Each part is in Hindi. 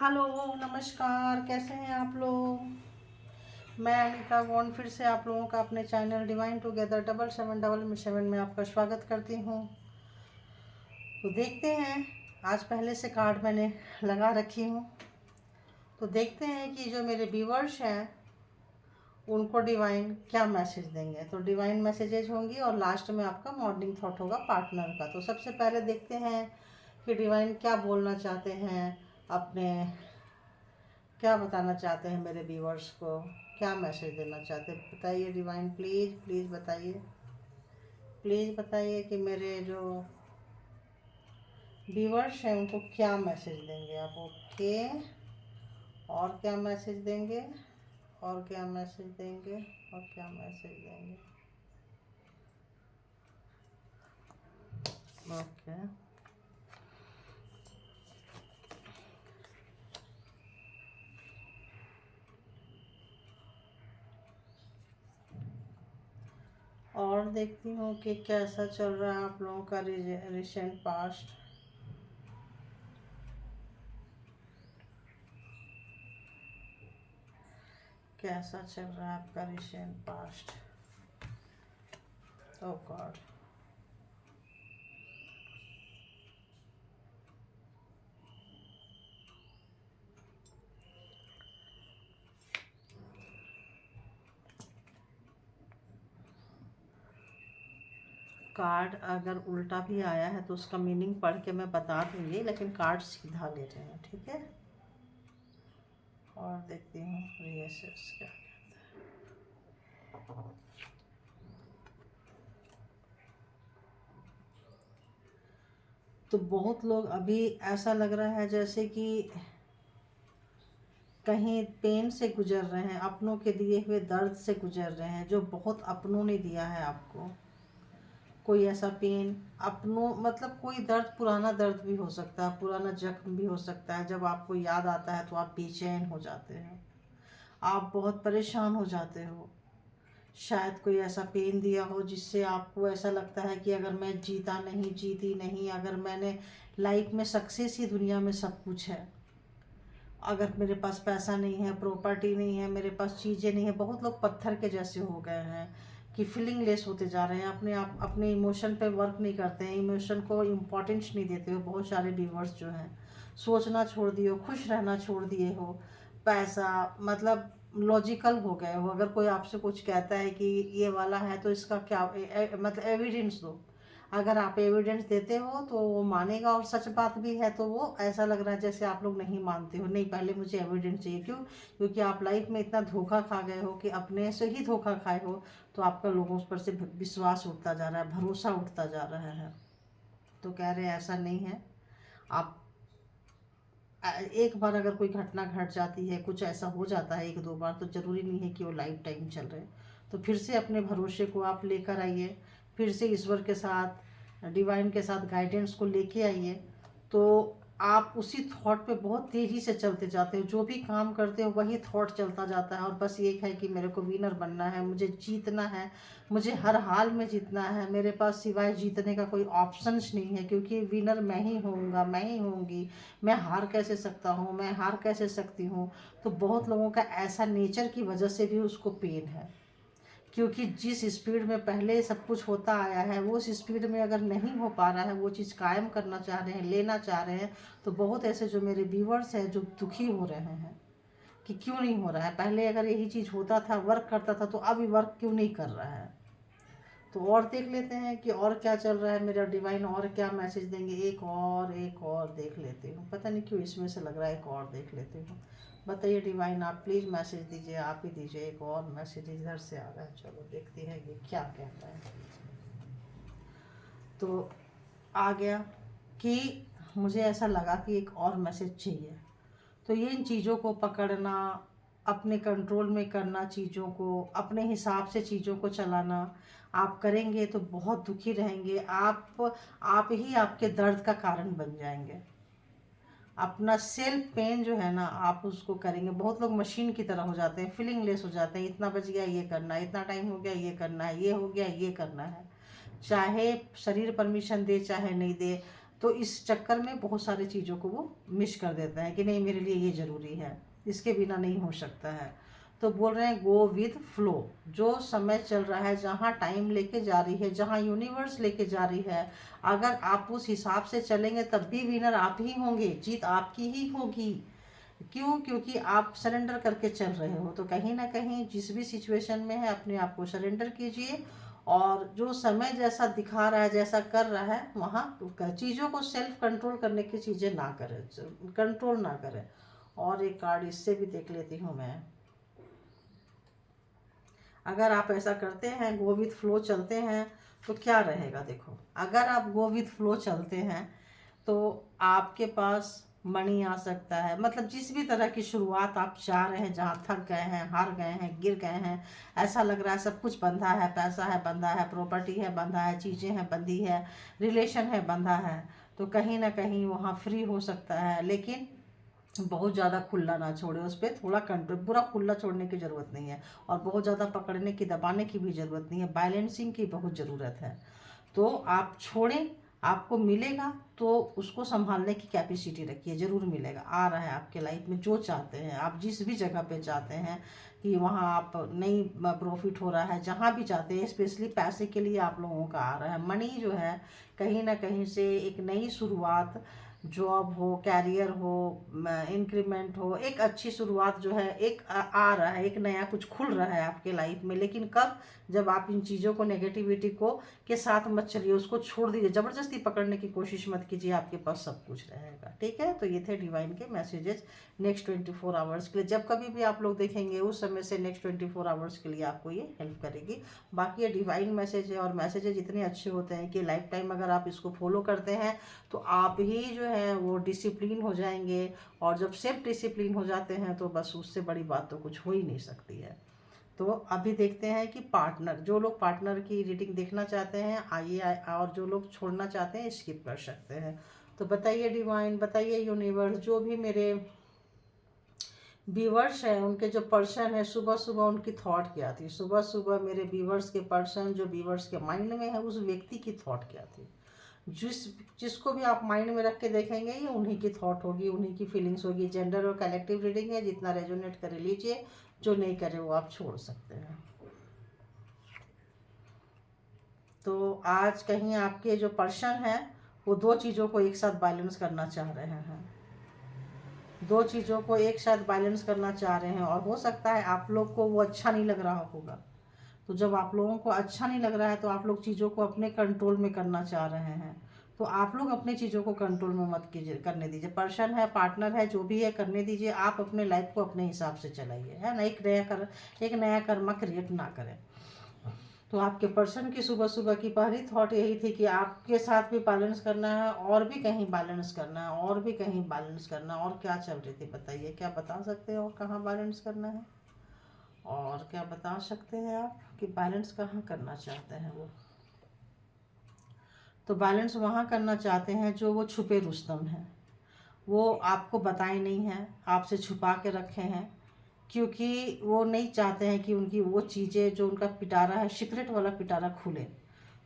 हेलो, नमस्कार। कैसे हैं आप लोग? मैं अनिता वॉन फिर से आप लोगों का अपने चैनल डिवाइन टुगेदर 7777 में आपका स्वागत करती हूँ। तो देखते हैं, आज पहले से कार्ड मैंने लगा रखी हूँ, तो देखते हैं कि जो मेरे व्यूवर्स हैं उनको डिवाइन क्या मैसेज देंगे। तो डिवाइन मैसेजेज होंगी और लास्ट में आपका मॉर्निंग थॉट होगा पार्टनर का। तो सबसे पहले देखते हैं कि डिवाइन क्या बोलना चाहते हैं, अपने क्या बताना चाहते हैं मेरे व्यूवर्स को, क्या मैसेज देना चाहते हैं। बताइए डिवाइन, प्लीज़ प्लीज़ बताइए, प्लीज़ बताइए कि मेरे जो व्यूवर्स हैं उनको क्या मैसेज देंगे आप। ओके, और क्या मैसेज देंगे, और क्या मैसेज देंगे, और क्या मैसेज देंगे। ओके, और देखती हूँ कि कैसा चल रहा है आप लोगों का रिसेंट पास्ट। कैसा चल रहा है आपका रिसेंट पास्ट। ओ गॉड, कार्ड अगर उल्टा भी आया है तो उसका मीनिंग पढ़ के मैं बता दूंगी, लेकिन कार्ड सीधा ले रहे हैं, ठीक है। और देखती हूँ रिएसेस क्या कहता है। तो बहुत लोग अभी ऐसा लग रहा है जैसे कि कहीं पेन से गुजर रहे हैं, अपनों के दिए हुए दर्द से गुजर रहे हैं, जो बहुत अपनों ने दिया है आपको। कोई ऐसा पेन अपनों, मतलब कोई दर्द, पुराना दर्द भी हो सकता है, पुराना जख्म भी हो सकता है। जब आपको याद आता है तो आप बेचैन हो जाते हैं, आप बहुत परेशान हो जाते हो। शायद कोई ऐसा पेन दिया हो जिससे आपको ऐसा लगता है कि अगर मैं जीता नहीं, जीती नहीं, अगर मैंने लाइफ में सक्सेस ही दुनिया में सब कुछ है, अगर मेरे पास पैसा नहीं है, प्रॉपर्टी नहीं है, मेरे पास चीज़ें नहीं है। बहुत लोग पत्थर के जैसे हो गए हैं कि फीलिंग लेस होते जा रहे हैं, अपने आप अपने इमोशन पे वर्क नहीं करते हैं, इमोशन को इम्पोर्टेंस नहीं देते हो। बहुत सारे व्यूवर्स जो हैं सोचना छोड़ दिए हो, खुश रहना छोड़ दिए हो। पैसा मतलब लॉजिकल हो गए हो। अगर कोई आपसे कुछ कहता है कि ये वाला है तो इसका क्या मतलब एविडेंस दो। अगर आप एविडेंस देते हो तो वो मानेगा, और सच बात भी है तो वो ऐसा लग रहा है जैसे आप लोग नहीं मानते हो। नहीं, पहले मुझे एविडेंस चाहिए। क्यों? क्योंकि आप लाइफ में इतना धोखा खा गए हो कि अपने से ही धोखा खाए हो, तो आपका लोगों पर से विश्वास उठता जा रहा है, भरोसा उठता जा रहा है। तो कह रहे हैं ऐसा नहीं है। आप एक बार अगर कोई घटना घट जाती है, कुछ ऐसा हो जाता है एक दो बार, तो ज़रूरी नहीं है कि वो लाइफ टाइम चल रहे। तो फिर से अपने भरोसे को आप लेकर आइए, फिर से ईश्वर के साथ, डिवाइन के साथ गाइडेंस को लेके आइए। तो आप उसी थॉट पे बहुत तेज़ी से चलते जाते हो। जो भी काम करते हो वही थॉट चलता जाता है, और बस ये है कि मेरे को विनर बनना है, मुझे जीतना है, मुझे हर हाल में जीतना है। मेरे पास सिवाय जीतने का कोई ऑप्शंस नहीं है, क्योंकि विनर मैं ही होऊंगा, मैं ही होंगी। मैं हार कैसे सकता हूँ, मैं हार कैसे सकती हूँ। तो बहुत लोगों का ऐसा नेचर की वजह से भी उसको पेन है, क्योंकि जिस स्पीड में पहले सब कुछ होता आया है, वो उस स्पीड में अगर नहीं हो पा रहा है, वो चीज़ कायम करना चाह रहे हैं, लेना चाह रहे हैं। तो बहुत ऐसे जो मेरे व्यूवर्स हैं जो दुखी हो रहे हैं कि क्यों नहीं हो रहा है। पहले अगर यही चीज़ होता था, वर्क करता था, तो अभी वर्क क्यों नहीं कर रहा है। तो और देख लेते हैं कि और क्या चल रहा है मेरा डिवाइन, और क्या मैसेज देंगे। एक और देख लेती हूँ, पता नहीं क्यों इसमें से लग रहा है एक और देख लेती हूँ। बताइए डिवाइन, आप प्लीज़ मैसेज दीजिए, आप ही दीजिए। एक और मैसेज इधर से आ रहा है, चलो देखते हैं ये क्या कहता है। तो आ गया कि मुझे ऐसा लगा कि एक और मैसेज चाहिए। तो ये इन चीज़ों को पकड़ना, अपने कंट्रोल में करना, चीज़ों को अपने हिसाब से चीज़ों को चलाना। आप करेंगे तो बहुत दुखी रहेंगे आप ही आपके दर्द का कारण बन जाएंगे। अपना सेल्फ पेन जो है ना, आप उसको करेंगे। बहुत लोग मशीन की तरह हो जाते हैं, फीलिंग लेस हो जाते हैं। इतना बच गया ये करना है, इतना टाइम हो गया ये करना है, ये हो गया ये करना है। चाहे शरीर परमिशन दे चाहे नहीं दे, तो इस चक्कर में बहुत सारी चीज़ों को वो मिस कर देता है कि नहीं मेरे लिए ये ज़रूरी है, इसके बिना नहीं हो सकता है। तो बोल रहे हैं गो विद फ्लो, जो समय चल रहा है, जहाँ टाइम लेके जा रही है, जहाँ यूनिवर्स लेके जा रही है, अगर आप उस हिसाब से चलेंगे तब भी विनर आप ही होंगे, जीत आपकी ही होगी। क्यों? क्योंकि आप सरेंडर करके चल रहे हो। तो कहीं ना कहीं जिस भी सिचुएशन में है अपने आप को सरेंडर कीजिए, और जो समय जैसा दिखा रहा है, जैसा कर रहा है, वहाँ चीज़ों को सेल्फ कंट्रोल करने की चीज़ें ना करें, कंट्रोल ना करें। और एक कार्ड इससे भी देख लेती हूँ मैं। अगर आप ऐसा करते हैं, गो विथ फ्लो चलते हैं, तो क्या रहेगा देखो। अगर आप गो विथ फ्लो चलते हैं तो आपके पास मनी आ सकता है, मतलब जिस भी तरह की शुरुआत आप चाह रहे हैं, जहाँ थक गए हैं, हार गए हैं, गिर गए हैं, ऐसा लग रहा है सब कुछ बंधा है, पैसा है बंधा है, प्रॉपर्टी है बंधा है, चीज़ें हैं बंधी है, रिलेशन है बंधा है, तो कहीं ना कहीं वहाँ फ्री हो सकता है। लेकिन बहुत ज़्यादा खुला ना छोड़े, उस पर थोड़ा कंट्रोल, पूरा खुला छोड़ने की ज़रूरत नहीं है, और बहुत ज़्यादा पकड़ने की दबाने की भी ज़रूरत नहीं है, बैलेंसिंग की बहुत ज़रूरत है। तो आप छोड़ें, आपको मिलेगा तो उसको संभालने की कैपेसिटी रखिए, ज़रूर मिलेगा। आ रहा है आपके लाइफ में जो चाहते हैं, आप जिस भी जगह पे चाहते हैं कि वहाँ आप नई प्रॉफिट हो रहा है, जहाँ भी चाहते हैं, स्पेशली पैसे के लिए आप लोगों का आ रहा है। मनी जो है कहीं ना कहीं से एक नई शुरुआत, जॉब हो, कैरियर हो, इंक्रीमेंट हो, एक अच्छी शुरुआत जो है, एक आ रहा है, एक नया कुछ खुल रहा है आपके लाइफ में। लेकिन कब? जब आप इन चीज़ों को, नेगेटिविटी को के साथ मत चलिए, उसको छोड़ दीजिए, ज़बरदस्ती पकड़ने की कोशिश मत कीजिए, आपके पास सब कुछ रहेगा। ठीक है, तो ये थे डिवाइन के मैसेजेस नेक्स्ट 24 आवर्स के लिए। जब कभी भी आप लोग देखेंगे उस समय से नेक्स्ट 24 आवर्स के लिए आपको ये हेल्प करेगी। बाकी ये डिवाइन मैसेज है, और मैसेजेज इतने अच्छे होते हैं कि लाइफ टाइम अगर आप इसको फॉलो करते हैं तो आप ही जो है वो डिसिप्लिन हो जाएंगे। और जब सेल्फ डिसिप्लिन हो जाते हैं तो बस उससे बड़ी बात तो कुछ हो ही नहीं सकती है। तो अभी देखते हैं कि पार्टनर, जो लोग पार्टनर की रीडिंग देखना चाहते हैं आइए, और जो लोग छोड़ना चाहते हैं स्किप कर सकते हैं। तो बताइए डिवाइन, बताइए यूनिवर्स, जो भी मेरे व्यूवर्स हैं उनके जो पर्सन है, सुबह सुबह उनकी थॉट क्या थी, सुबह सुबह मेरे व्यूवर्स के पर्सन, जो व्यूवर्स के माइंड में है, उस व्यक्ति की थॉट क्या थी। जिसको भी आप माइंड में रख के देखेंगे ये उन्हीं की थॉट होगी, उन्हीं की फीलिंग्स होगी। जेंडर और कलेक्टिव रीडिंग है, जितना रेजोनेट करे लीजिए, जो नहीं करे वो आप छोड़ सकते हैं। तो आज कहीं आपके जो पर्सन है वो दो चीज़ों को एक साथ बैलेंस करना चाह रहे हैं, दो चीज़ों को एक साथ बैलेंस करना चाह रहे हैं, और हो सकता है आप लोग को वो अच्छा नहीं लग रहा होगा। तो जब आप लोगों को अच्छा नहीं लग रहा है तो आप लोग चीज़ों को अपने कंट्रोल में करना चाह रहे हैं। तो आप लोग अपनी चीज़ों को कंट्रोल में मत कीजिए, करने दीजिए। पर्सन है, पार्टनर है, जो भी है करने दीजिए। आप अपने लाइफ को अपने हिसाब से चलाइए, है ना। एक नया कर्मा क्रिएट ना करें। तो आपके पर्सन की सुबह सुबह की पहली थॉट यही थी कि आपके साथ भी बैलेंस करना है, और भी कहीं बैलेंस करना है, और भी कहीं बैलेंस करना है। और क्या चल रही थी बताइए, क्या बता सकते हैं और कहाँ बैलेंस करना है, और क्या बता सकते हैं आप कि बैलेंस कहाँ करना चाहते हैं वो। तो बैलेंस वहाँ करना चाहते हैं जो वो छुपे रुस्तम हैं, वो आपको बताए नहीं हैं, आपसे छुपा के रखे हैं, क्योंकि वो नहीं चाहते हैं कि उनकी वो चीज़ें, जो उनका पिटारा है, सीक्रेट वाला पिटारा खुले।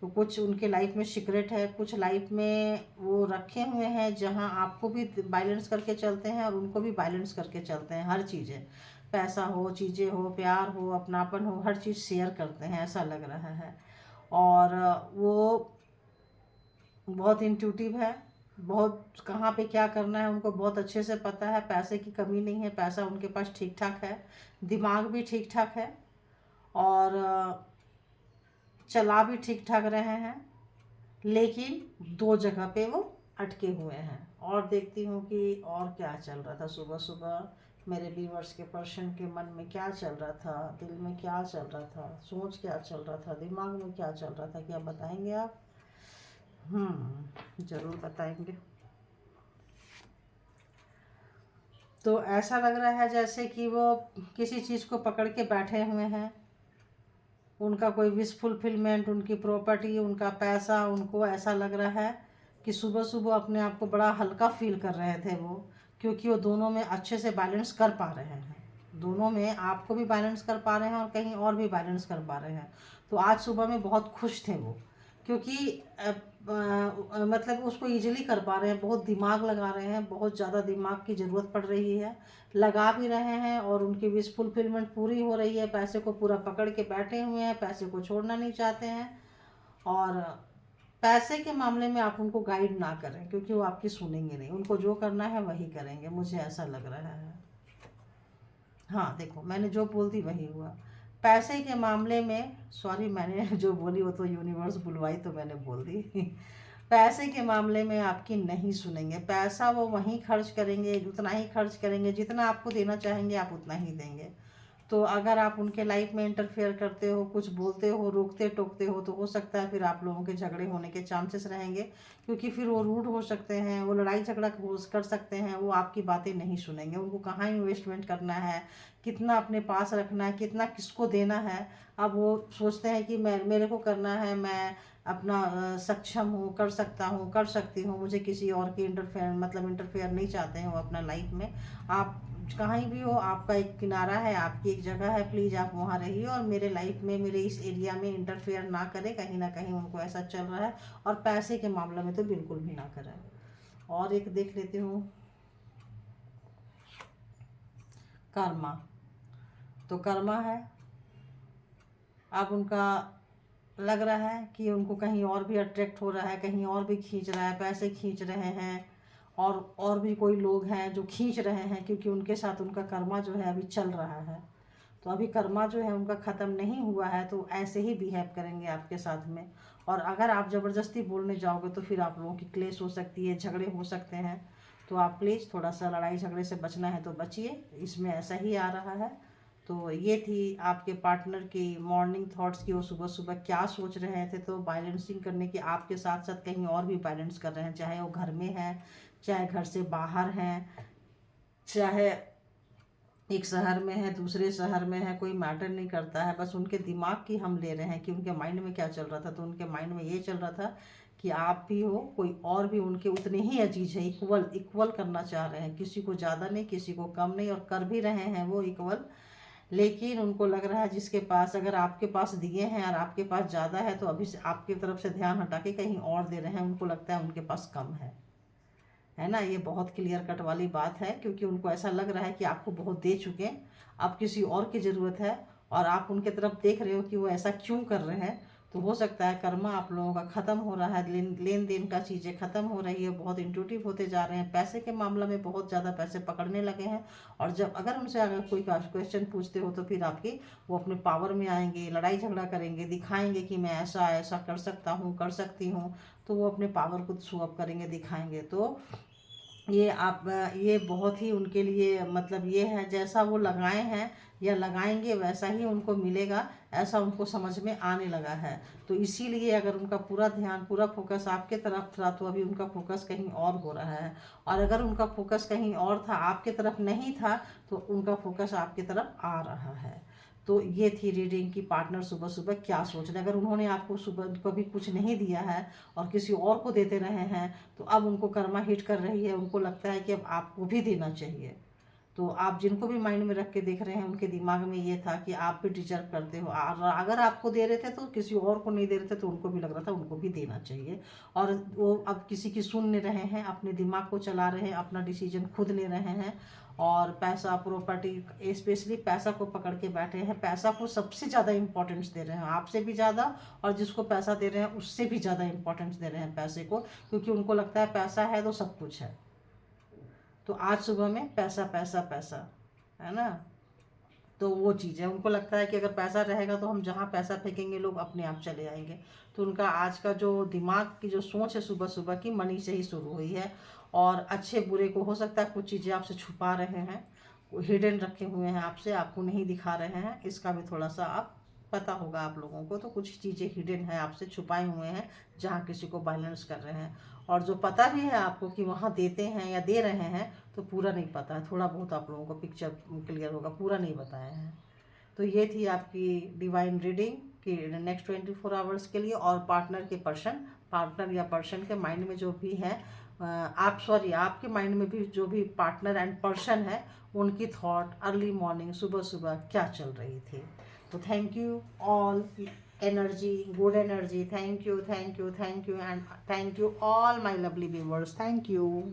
तो कुछ उनके लाइफ में सीक्रेट है, कुछ लाइफ में वो रखे हुए हैं जहाँ आपको भी बैलेंस करके चलते हैं और उनको भी बैलेंस करके चलते हैं। हर चीज़ें, पैसा हो, चीज़ें हो, प्यार हो, अपनापन हो, हर चीज़ शेयर करते हैं, ऐसा लग रहा है। और वो बहुत इंट्यूटिव है, बहुत कहाँ पे क्या करना है उनको बहुत अच्छे से पता है। पैसे की कमी नहीं है, पैसा उनके पास ठीक ठाक है, दिमाग भी ठीक ठाक है, और चला भी ठीक ठाक रहे हैं। लेकिन दो जगह पे वो अटके हुए हैं। और देखती हूँ कि और क्या चल रहा था सुबह सुबह मेरे व्यूवर्स के पर्सन के मन में, क्या चल रहा था, दिल में क्या चल रहा था, सोच क्या चल रहा था, दिमाग में क्या चल रहा था, क्या बताएंगे आप? जरूर बताएंगे। तो ऐसा लग रहा है जैसे कि वो किसी चीज़ को पकड़ के बैठे हुए हैं, उनका कोई विश फुलफिलमेंट, उनकी प्रॉपर्टी, उनका पैसा, उनको ऐसा लग रहा है कि सुबह सुबह अपने आप को बड़ा हल्का फील कर रहे थे वो, क्योंकि वो दोनों में अच्छे से बैलेंस कर पा रहे हैं। दोनों में आपको भी बैलेंस कर पा रहे हैं और कहीं और भी बैलेंस कर पा रहे हैं। तो आज सुबह में बहुत खुश थे वो क्योंकि मतलब उसको इजीली कर पा रहे हैं, बहुत दिमाग लगा रहे हैं, बहुत ज़्यादा दिमाग की ज़रूरत पड़ रही है, लगा भी रहे हैं और उनकी विश फुलफिलमेंट पूरी हो रही है। पैसे को पूरा पकड़ के बैठे हुए हैं, पैसे को छोड़ना नहीं चाहते हैं। और पैसे के मामले में आप उनको गाइड ना करें, क्योंकि वो आपकी सुनेंगे नहीं, उनको जो करना है वही करेंगे, मुझे ऐसा लग रहा है। हाँ देखो, मैंने जो बोल दी वही हुआ। पैसे के मामले में, सॉरी मैंने जो बोली वो तो यूनिवर्स बुलवाई तो मैंने बोल दी। पैसे के मामले में आपकी नहीं सुनेंगे, पैसा वो वहीं खर्च करेंगे, उतना ही खर्च करेंगे, जितना आपको देना चाहेंगे आप उतना ही देंगे। तो अगर आप उनके लाइफ में इंटरफेयर करते हो, कुछ बोलते हो, रोकते टोकते हो, तो हो सकता है फिर आप लोगों के झगड़े होने के चांसेस रहेंगे, क्योंकि फिर वो रूड हो सकते हैं, वो लड़ाई झगड़ा कर सकते हैं, वो आपकी बातें नहीं सुनेंगे। उनको कहाँ इन्वेस्टमेंट करना है, कितना अपने पास रखना है, कितना किसको देना है, अब वो सोचते हैं कि मैं, मेरे को करना है, मैं अपना सक्षम हूँ, कर सकता हूँ, कर सकती हूँ, मुझे किसी और की इंटरफेयर नहीं चाहते हैं वो अपना लाइफ में। आप कहीं भी हो, आपका एक किनारा है, आपकी एक जगह है, प्लीज़ आप वहाँ रहिए और मेरे लाइफ में, मेरे इस एरिया में इंटरफेयर ना करें। कहीं ना कहीं उनको ऐसा चल रहा है, और पैसे के मामले में तो बिल्कुल भी ना करें। और एक देख लेती हूँ, कर्मा। तो कर्मा है, अब उनका लग रहा है कि उनको कहीं और भी अट्रैक्ट हो रहा है, कहीं और भी खींच रहा है, पैसे खींच रहे हैं, और भी कोई लोग हैं जो खींच रहे हैं, क्योंकि उनके साथ उनका कर्मा जो है अभी चल रहा है। तो अभी कर्मा जो है उनका ख़त्म नहीं हुआ है, तो ऐसे ही बिहेव करेंगे आपके साथ में। और अगर आप ज़बरदस्ती बोलने जाओगे तो फिर आप लोगों की क्लेश हो सकती है, झगड़े हो सकते हैं। तो आप प्लीज़ थोड़ा सा लड़ाई झगड़े से बचना है तो बचिए, इसमें ऐसा ही आ रहा है। तो ये थी आपके पार्टनर की मॉर्निंग थॉट्स की, वो सुबह सुबह क्या सोच रहे थे। तो बैलेंसिंग करने की, आपके साथ साथ कहीं और भी बैलेंस कर रहे हैं, चाहे वो घर में है, चाहे घर से बाहर हैं, चाहे एक शहर में है, दूसरे शहर में है, कोई मैटर नहीं करता है। बस उनके दिमाग की हम ले रहे हैं कि उनके माइंड में क्या चल रहा था। तो उनके माइंड में ये चल रहा था कि आप भी हो, कोई और भी उनके उतने ही अजीज है, इक्वल इक्वल करना चाह रहे हैं, किसी को ज़्यादा नहीं, किसी को कम नहीं, और कर भी रहे हैं वो इक्वल। लेकिन उनको लग रहा है जिसके पास, अगर आपके पास दिए हैं और आपके पास ज़्यादा है, तो अभी से आपकी तरफ से ध्यान हटा के कहीं और दे रहे हैं, उनको लगता है उनके पास कम है ना। ये बहुत क्लियर कट वाली बात है, क्योंकि उनको ऐसा लग रहा है कि आपको बहुत दे चुके हैं, अब किसी और की ज़रूरत है, और आप उनके तरफ देख रहे हो कि वो ऐसा क्यों कर रहे हैं। तो हो सकता है कर्मा आप लोगों का ख़त्म हो रहा है, लेन देन का चीज़ें ख़त्म हो रही है, बहुत इंट्यूटिव होते जा रहे हैं, पैसे के मामले में बहुत ज़्यादा पैसे पकड़ने लगे हैं। और जब अगर उनसे अगर कोई क्वेश्चन पूछते हो तो फिर आपकी, वो अपने पावर में आएंगे, लड़ाई झगड़ा करेंगे, दिखाएंगे कि मैं ऐसा ऐसा कर सकता हूँ, कर सकती हूँ। तो वो अपने पावर को शो अप करेंगे, दिखाएंगे। तो ये बहुत ही उनके लिए, मतलब ये है, जैसा वो लगाए हैं या लगाएंगे वैसा ही उनको मिलेगा, ऐसा उनको समझ में आने लगा है। तो इसीलिए अगर उनका पूरा ध्यान, पूरा फोकस आपके तरफ था, तो अभी उनका फोकस कहीं और हो रहा है। और अगर उनका फोकस कहीं और था, आपके तरफ नहीं था, तो उनका फोकस आपकी तरफ आ रहा है। तो ये थी रीडिंग की पार्टनर सुबह सुबह क्या सोच रहे हैं। अगर उन्होंने आपको सुबह कभी कुछ नहीं दिया है और किसी और को देते रहे हैं, तो अब उनको कर्मा हिट कर रही है, उनको लगता है कि अब आपको भी देना चाहिए। तो आप जिनको भी माइंड में रख के देख रहे हैं, उनके दिमाग में ये था कि आप भी डिजर्व करते हो, और अगर आपको दे रहे थे तो किसी और को नहीं दे रहे थे, तो उनको भी लग रहा था उनको भी देना चाहिए। और वो अब किसी की सुन नहीं रहे हैं, अपने दिमाग को चला रहे हैं, अपना डिसीजन खुद ले रहे हैं। और पैसा, प्रॉपर्टी, स्पेशली पैसा को पकड़ के बैठे हैं, पैसा को सबसे ज़्यादा इंपॉर्टेंस दे रहे हैं, आपसे भी ज़्यादा, और जिसको पैसा दे रहे हैं उससे भी ज़्यादा इंपॉर्टेंस दे रहे हैं पैसे को, क्योंकि उनको लगता है पैसा है तो सब कुछ है। तो आज सुबह में पैसा पैसा पैसा, है ना। तो वो चीज़ है, उनको लगता है कि अगर पैसा रहेगा तो हम जहाँ पैसा फेंकेंगे लोग अपने आप चले आएंगे। तो उनका आज का जो दिमाग की जो सोच है सुबह सुबह की, मनी से ही शुरू हुई है। और अच्छे बुरे को, हो सकता है कुछ चीज़ें आपसे छुपा रहे हैं, हिडन रखे हुए हैं आपसे, आपको नहीं दिखा रहे हैं, इसका भी थोड़ा सा आप पता होगा आप लोगों को। तो कुछ चीज़ें हिडन है, आपसे छुपाए हुए हैं, जहाँ किसी को बैलेंस कर रहे हैं। और जो पता भी है आपको कि वहाँ देते हैं या दे रहे हैं, तो पूरा नहीं पता है, थोड़ा बहुत आप लोगों को पिक्चर क्लियर होगा, पूरा नहीं बताए हैं। तो ये थी आपकी डिवाइन रीडिंग कि नेक्स्ट 24 आवर्स के लिए। और पार्टनर या पर्सन के माइंड में जो भी है, आपके माइंड में भी जो भी पार्टनर एंड पर्सन है, उनकी थॉट अर्ली मॉर्निंग, सुबह सुबह क्या चल रही थी। तो thank you all. energy, good energy. Thank you, thank you, thank you, and thank you all my lovely viewers. Thank you.